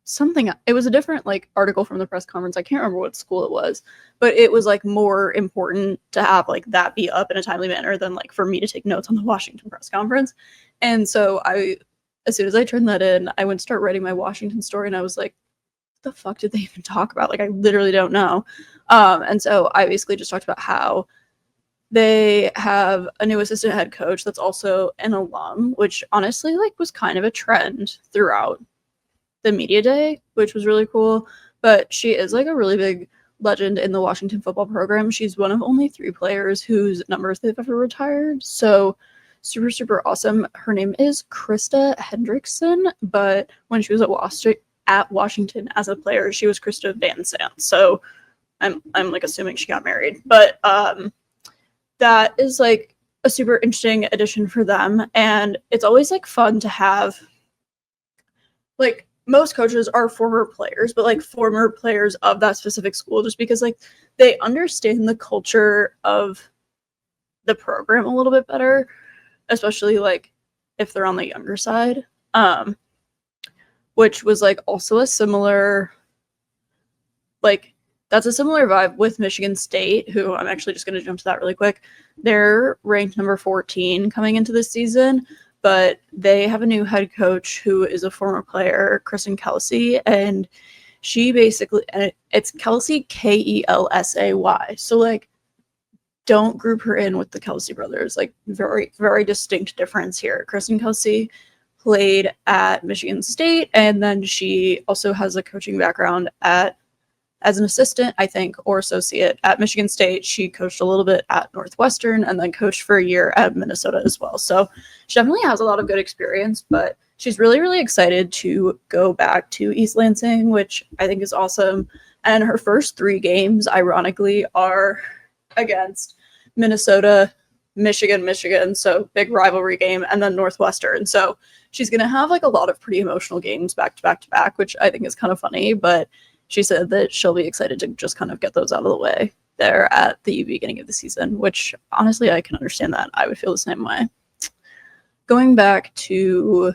something. It was a different like article from the press conference. I can't remember what school it was, but it was like more important to have like that be up in a timely manner than like for me to take notes on the Washington press conference. And so as soon as I turned that in, I went to start writing my Washington story, and I was like, what the fuck did they even talk about? Like, I literally don't know. And so I basically just talked about how they have a new assistant head coach that's also an alum, which honestly like was kind of a trend throughout the media day, which was really cool. But she is like a really big legend in the Washington football program. She's one of only 3 players whose numbers they've ever retired. So super, super awesome. Her name is Krista Hendrickson, but when she was at Washington as a player, she was Krista Van Sant. So I'm like assuming she got married. But that is like a super interesting addition for them. And it's always like fun to have, like, most coaches are former players, but like former players of that specific school, just because like they understand the culture of the program a little bit better, especially like if they're on the younger side, which was like also a similar, like that's a similar vibe with Michigan State, who I'm actually just going to jump to that really quick. They're ranked number 14 coming into this season, but they have a new head coach who is a former player, Kristen Kelsey, and she basically, and it's Kelsey, Kelsay. So like, don't group her in with the Kelsey brothers. Like, very, very distinct difference here. Kristen Kelsey played at Michigan State, and then she also has a coaching background as an assistant, I think, or associate at Michigan State. She coached a little bit at Northwestern and then coached for a year at Minnesota as well. So she definitely has a lot of good experience, but she's really, really excited to go back to East Lansing, which I think is awesome. And her first 3 games, ironically, are against Minnesota, Michigan, so big rivalry game, and then Northwestern. So she's going to have like a lot of pretty emotional games back to back to back, which I think is kind of funny, but she said that she'll be excited to just kind of get those out of the way there at the beginning of the season, which honestly, I can understand that. I would feel the same way. Going back to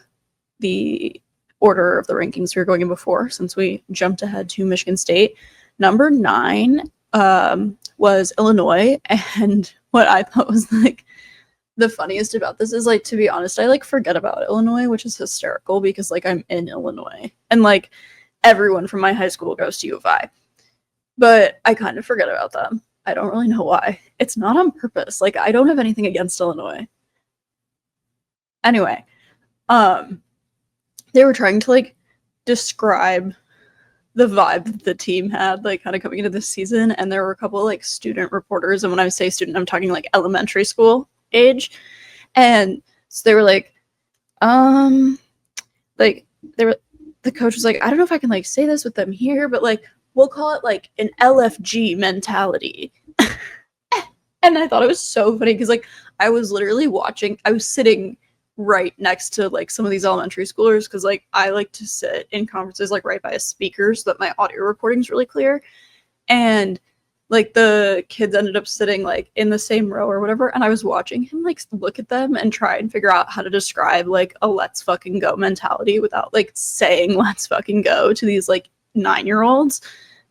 the order of the rankings we were going in before, since we jumped ahead to Michigan State, number 9 was Illinois. And what I thought was like the funniest about this is, like, to be honest, I like forget about Illinois, which is hysterical because like I'm in Illinois and like everyone from my high school goes to U of I, but I kind of forget about them. I don't really know why. It's not on purpose. Like, I don't have anything against Illinois. Anyway, they were trying to like describe the vibe that the team had, like, kind of coming into this season, and there were a couple of like student reporters, and when I say student, I'm talking like elementary school age, and so they were like, the coach was like, I don't know if I can like say this with them here, but like we'll call it like an LFG mentality. And I thought it was so funny because like I was sitting right next to like some of these elementary schoolers because like I like to sit in conferences like right by a speaker so that my audio recording is really clear. And like the kids ended up sitting like in the same row or whatever, and I was watching him like look at them and try and figure out how to describe like a let's fucking go mentality without like saying let's fucking go to these like 9-year-olds,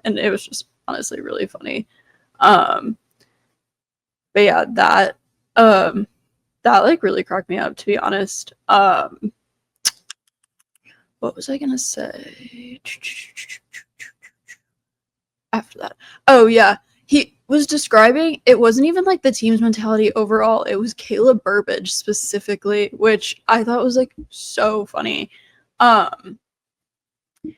and it was just honestly really funny. But yeah, that like really cracked me up, to be honest. What was I gonna say after that? Oh yeah, he was describing, it wasn't even like the team's mentality overall, it was Caleb Burbage specifically, which I thought was like so funny.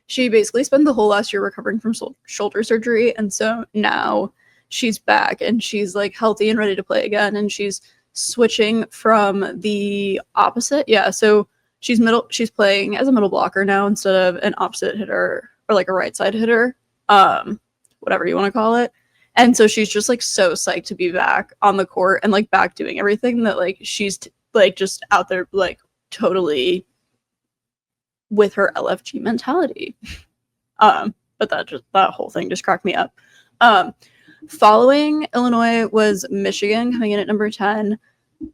She basically spent the whole last year recovering from shoulder surgery, and so now she's back and she's like healthy and ready to play again, and she's switching from the opposite. Yeah, so she's playing as a middle blocker now instead of an opposite hitter or like a right side hitter, whatever you want to call it. And so she's just like so psyched to be back on the court and like back doing everything, that like she's like just out there like totally with her LFG mentality. But that whole thing just cracked me up. Following Illinois was Michigan, coming in at number 10.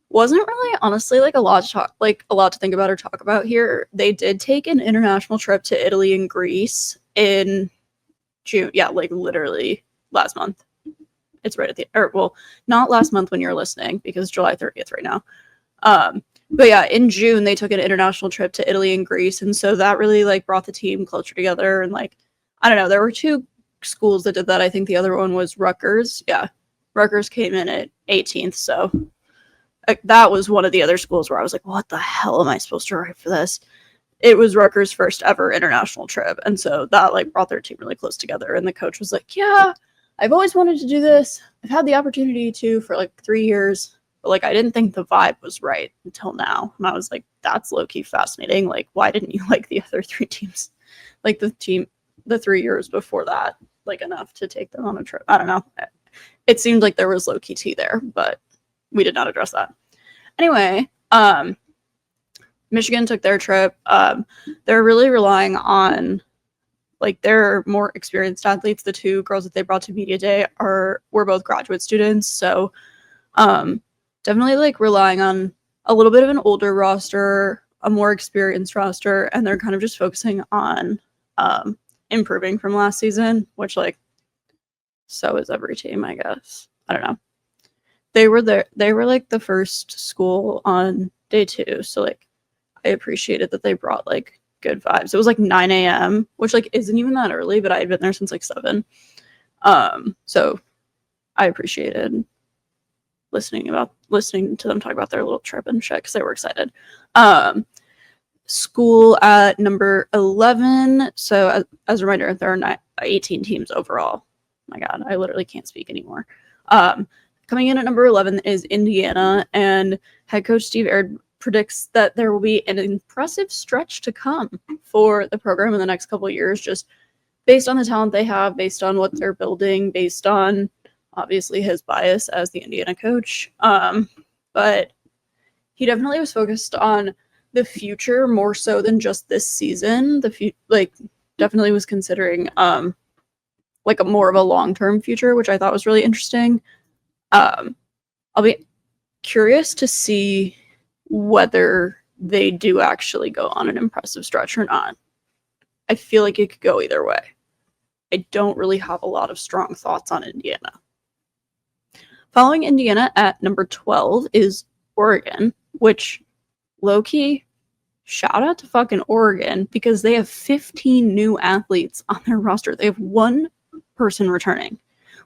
Wasn't really honestly like a lot to think about or talk about here. They did take an international trip to Italy and Greece in June. Yeah, like literally last month. It's right at the, or well, not last month when you're listening, because July 30th right now. But yeah, in June they took an international trip to Italy and Greece, and so that really like brought the team closer together. And like, I don't know, there were 2 schools that did that. I think the other one was Rutgers. Yeah, Rutgers came in at 18th, so that was one of the other schools where I was like, what the hell am I supposed to write for this? It was Rutgers' first ever international trip, and so that like brought their team really close together. And the coach was like, yeah, I've always wanted to do this. I've had the opportunity to for like 3 years. But like I didn't think the vibe was right until now. And I was like, that's low-key fascinating. Like, why didn't you like the other 3 teams? Like the 3 years before that, like enough to take them on a trip. I don't know. It seemed like there was low-key tea there, but we did not address that. Anyway, Michigan took their trip. They're really relying on like their more experienced athletes. The 2 girls that they brought to Media Day were both graduate students. So definitely like relying on a little bit of an older roster, a more experienced roster, and they're kind of just focusing on improving from last season, which like so is every team, I guess. I don't know. They were like the first school on day 2, so like I appreciated that they brought like good vibes. It was like 9 a.m., which like isn't even that early, but I had been there since like 7. So I appreciated listening to them talk about their little trip and shit, because they were excited. School at number 11. So as a reminder, there are 18 teams overall. Oh my God, I literally can't speak anymore. Coming in at number 11 is Indiana, and head coach Steve Aird predicts that there will be an impressive stretch to come for the program in the next couple of years, just based on the talent they have, based on what they're building, based on obviously his bias as the Indiana coach. But he definitely was focused on the future more so than just this season. Definitely was considering like a more of a long-term future, which I thought was really interesting. I'll be curious to see whether they do actually go on an impressive stretch or not. I feel like it could go either way. I don't really have a lot of strong thoughts on Indiana. Following Indiana at number 12 is Oregon, which low-key, shout out to fucking Oregon, because they have 15 new athletes on their roster. They have 1 person returning,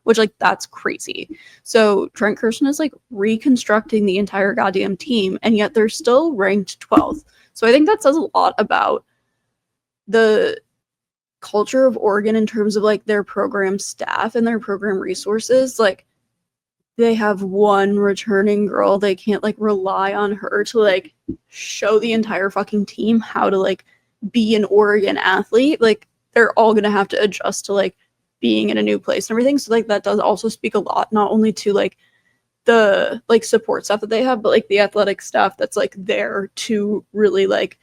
which like that's crazy. So Trent Kirsten is like reconstructing the entire goddamn team, and yet they're still ranked 12th. So I think that says a lot about the culture of Oregon in terms of like their program staff and their program resources. Like they have 1 returning girl. They can't like rely on her to like show the entire fucking team how to like be an Oregon athlete. Like they're all gonna have to adjust to like being in a new place and everything. So like that does also speak a lot, not only to like the like support stuff that they have, but like the athletic staff that's like there to really like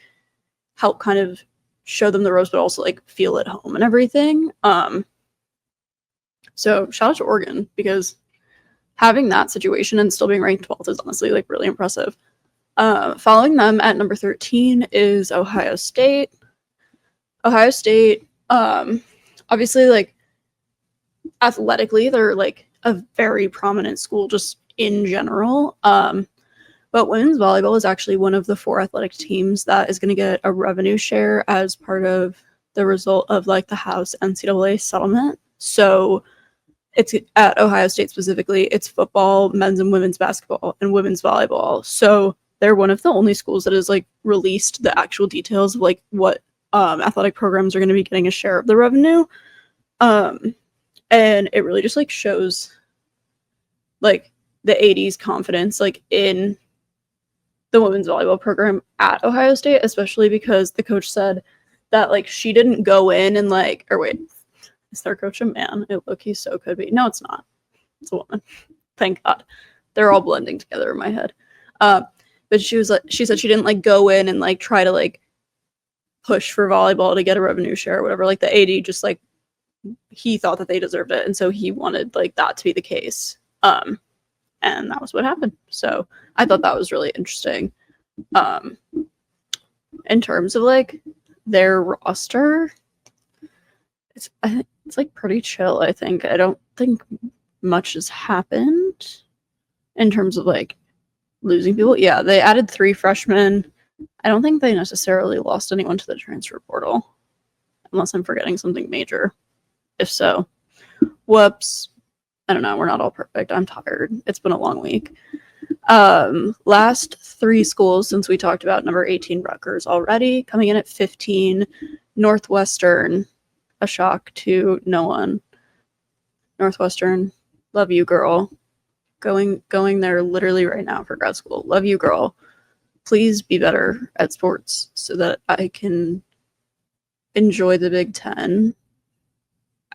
help kind of show them the ropes, but also like feel at home and everything. So shout out to Oregon, because having that situation and still being ranked 12th is honestly like really impressive. Following them at number 13 is Ohio State. Ohio State, obviously, like, athletically, they're like a very prominent school just in general. But women's volleyball is actually one of the 4 athletic teams that is going to get a revenue share as part of the result of like the House NCAA settlement. So it's at Ohio State specifically, it's football, men's and women's basketball, and women's volleyball. So they're one of the only schools that has like released the actual details of like what athletic programs are going to be getting a share of the revenue. And it really just like shows like the AD's confidence like in the women's volleyball program at Ohio State, especially because the coach said that like she didn't go in and like, or wait, is their coach a man? It low-key so could be. No, it's not. It's a woman. Thank God. They're all blending together in my head. But she said she didn't like go in and like try to like push for volleyball to get a revenue share or whatever. Like the AD just like, he thought that they deserved it, and so he wanted like that to be the case. And that was what happened. So I thought that was really interesting. In terms of like their roster, it's like pretty chill, I think. I don't think much has happened in terms of like losing people. Yeah, they added 3 freshmen. I don't think they necessarily lost anyone to the transfer portal, unless I'm forgetting something major. If so, whoops. I don't know. We're not all perfect. I'm tired. It's been a long week. Last 3 schools, since we talked about number 18 Rutgers already, coming in at 15, Northwestern, a shock to no one. Northwestern, love you, girl. Going there literally right now for grad school. Love you, girl. Please be better at sports so that I can enjoy the Big Ten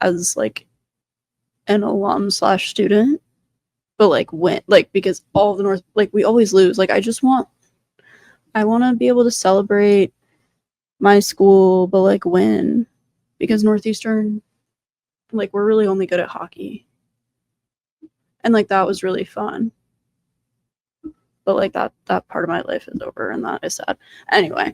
as like an alum / student, but like win, like, because all the North, like, we always lose. Like, I want to be able to celebrate my school, but like win, because Northeastern, like, we're really only good at hockey, and like that was really fun, but like that part of my life is over, and that is sad. Anyway,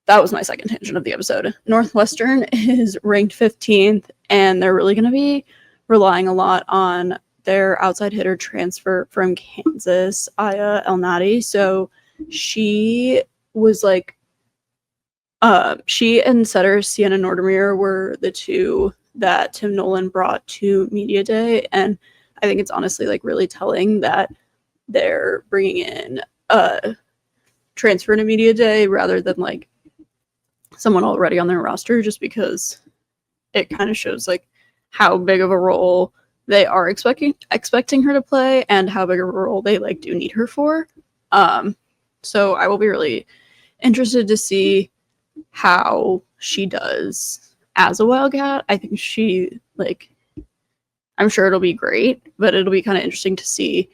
that was my second tangent of the episode. Northwestern is ranked 15th, and they're really going to be relying a lot on their outside hitter transfer from Kansas, Aya Elnady. So she was like, she and setter Sienna Nordermeer were the 2 that Tim Nolan brought to Media Day. And I think it's honestly like really telling that they're bringing in a transfer to Media Day rather than like someone already on their roster, just because it kind of shows like how big of a role they are expecting her to play, and how big of a role they like do need her for. So I will be really interested to see how she does as a Wildcat. I think she, like, I'm sure it'll be great, but it'll be kind of interesting to see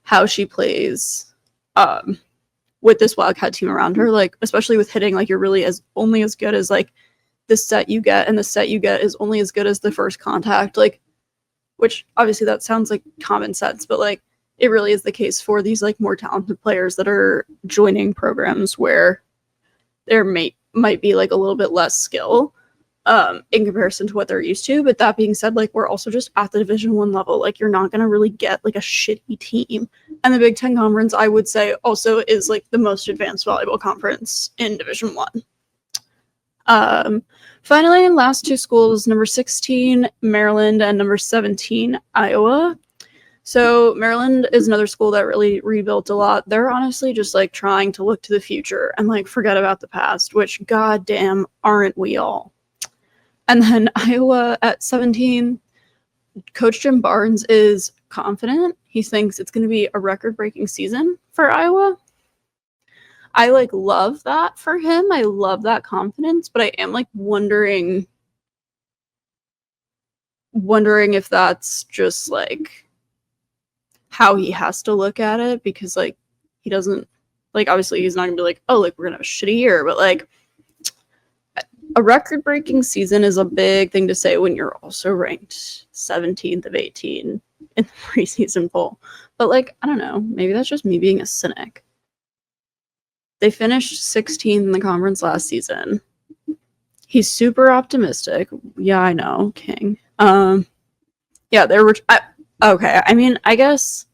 how she plays with this Wildcat team around her, like, especially with hitting. Like, you're really only as good as like the set you get, and the set you get is only as good as the first contact, like, which obviously that sounds like common sense, but like it really is the case for these like more talented players that are joining programs where there might be like a little bit less skill in comparison to what they're used to. But that being said, like, we're also just at the Division 1 level. Like, you're not going to really get like a shitty team. And the Big Ten Conference, I would say, also is like the most advanced volleyball conference in Division 1. Finally, last 2 schools, number 16, Maryland, and number 17, Iowa. So Maryland is another school that really rebuilt a lot. They're honestly just like trying to look to the future and like forget about the past, which goddamn aren't we all. And then Iowa at 17, Coach Jim Barnes is confident. He thinks it's going to be a record-breaking season for Iowa. I like love that for him. I love that confidence, but I am like wondering if that's just like how he has to look at it, because like he doesn't, like, obviously he's not gonna be like, oh, like, we're gonna have a shitty year, but like a record-breaking season is a big thing to say when you're also ranked 17th of 18 in the preseason poll. But, like, I don't know. Maybe that's just me being a cynic. They finished 16th in the conference last season. He's super optimistic. Yeah, I know, King. Yeah, there were... okay, I mean, I guess...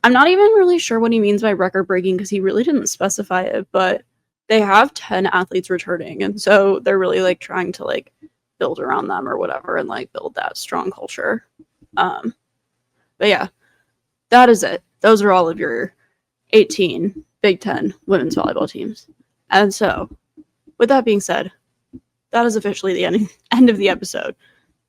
I'm not even really sure what he means by record-breaking because he really didn't specify it, but they have 10 athletes returning, and so they're really, like, trying to, like, build around them or whatever and, like, build that strong culture. But yeah, that is it. Those are all of your 18 Big Ten women's volleyball teams. And so, with that being said, that is officially the end of the episode.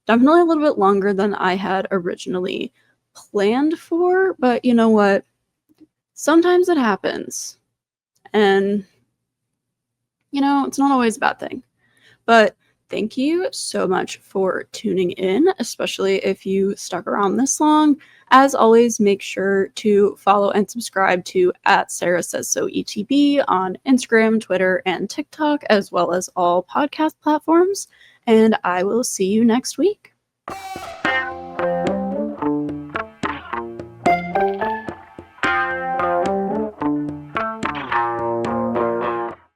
Definitely a little bit longer than I had originally planned for, but you know what? Sometimes it happens. And, you know, it's not always a bad thing. But thank you so much for tuning in, especially if you stuck around this long. As always, make sure to follow and subscribe to @SarahSaysSoETB on Instagram, Twitter, and TikTok, as well as all podcast platforms. And I will see you next week.